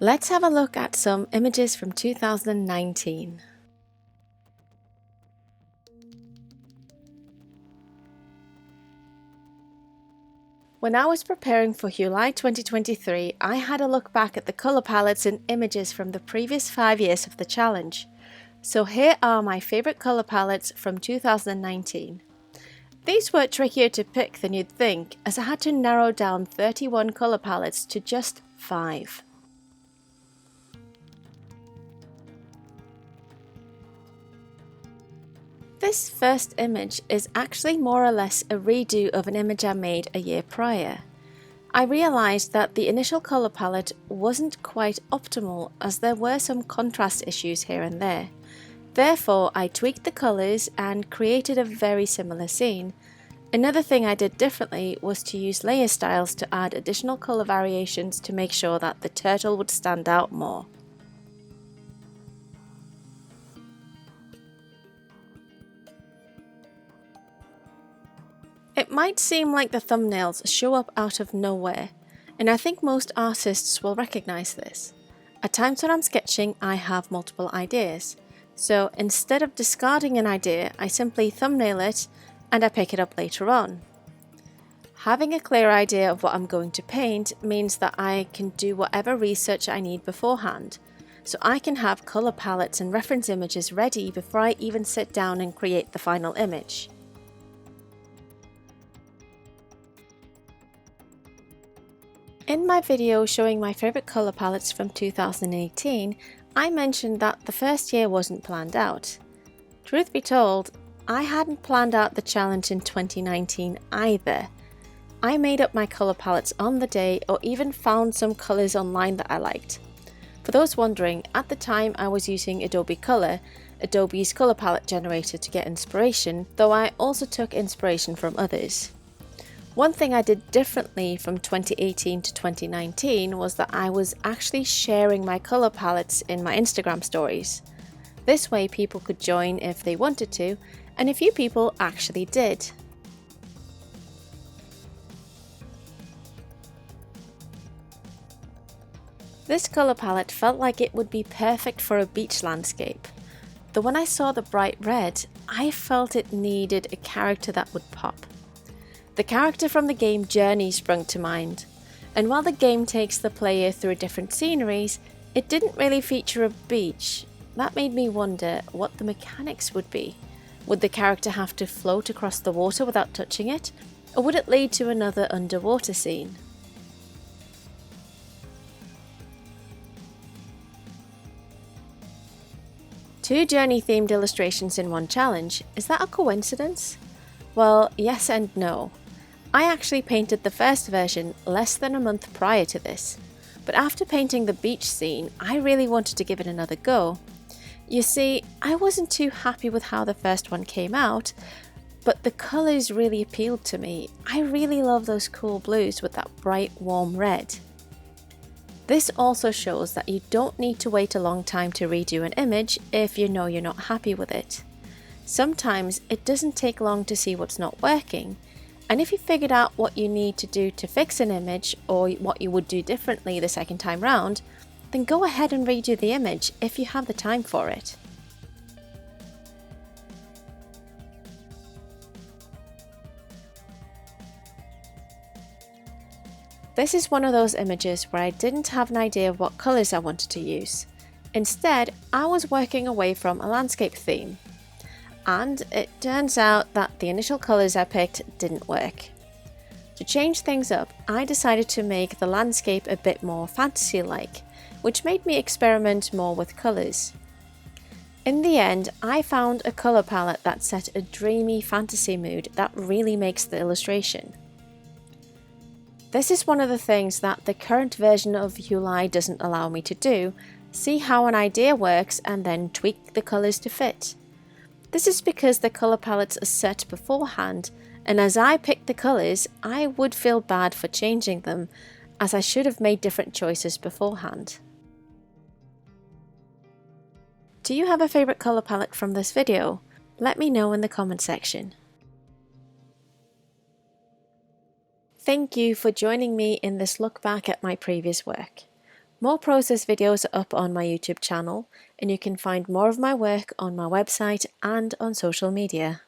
Let's have a look at some images from 2019. When I was preparing for Huely 2023, I had a look back at the colour palettes and images from the previous 5 years of the challenge. So here are my favourite colour palettes from 2019. These were trickier to pick than you'd think, as I had to narrow down 31 colour palettes to just 5. This first image is actually more or less a redo of an image I made a year prior. I realised that the initial colour palette wasn't quite optimal, as there were some contrast issues here and there. Therefore, I tweaked the colours and created a very similar scene. Another thing I did differently was to use layer styles to add additional colour variations to make sure that the turtle would stand out more. It might seem like the thumbnails show up out of nowhere, and I think most artists will recognise this. At times when I'm sketching, I have multiple ideas. So instead of discarding an idea, I simply thumbnail it and I pick it up later on. Having a clear idea of what I'm going to paint means that I can do whatever research I need beforehand, so I can have colour palettes and reference images ready before I even sit down and create the final image. In my video showing my favourite colour palettes from 2018, I mentioned that the first year wasn't planned out. Truth be told, I hadn't planned out the challenge in 2019 either. I made up my colour palettes on the day, or even found some colours online that I liked. For those wondering, at the time I was using Adobe Color, Adobe's colour palette generator, to get inspiration, though I also took inspiration from others. One thing I did differently from 2018 to 2019 was that I was actually sharing my colour palettes in my Instagram stories. This way people could join if they wanted to, and a few people actually did. This colour palette felt like it would be perfect for a beach landscape. Though when I saw the bright red, I felt it needed a character that would pop. The character from the game Journey sprung to mind, and while the game takes the player through different sceneries, it didn't really feature a beach. That made me wonder what the mechanics would be. Would the character have to float across the water without touching it, or would it lead to another underwater scene? Two Journey-themed illustrations in one challenge, is that a coincidence? Well, yes and no. I actually painted the first version less than a month prior to this, but after painting the beach scene, I really wanted to give it another go. You see, I wasn't too happy with how the first one came out, but the colours really appealed to me. I really love those cool blues with that bright, warm red. This also shows that you don't need to wait a long time to redo an image if you know you're not happy with it. Sometimes it doesn't take long to see what's not working, and if you figured out what you need to do to fix an image, or what you would do differently the second time round, then go ahead and redo the image if you have the time for it. This is one of those images where I didn't have an idea of what colours I wanted to use. Instead, I was working away from a landscape theme. And it turns out that the initial colours I picked didn't work. To change things up, I decided to make the landscape a bit more fantasy-like, which made me experiment more with colours. In the end, I found a colour palette that set a dreamy fantasy mood that really makes the illustration. This is one of the things that the current version of Huely doesn't allow me to do: see how an idea works and then tweak the colours to fit. This is because the colour palettes are set beforehand, and as I picked the colours, I would feel bad for changing them, as I should have made different choices beforehand. Do you have a favourite colour palette from this video? Let me know in the comment section. Thank you for joining me in this look back at my previous work. More process videos are up on my YouTube channel, and you can find more of my work on my website and on social media.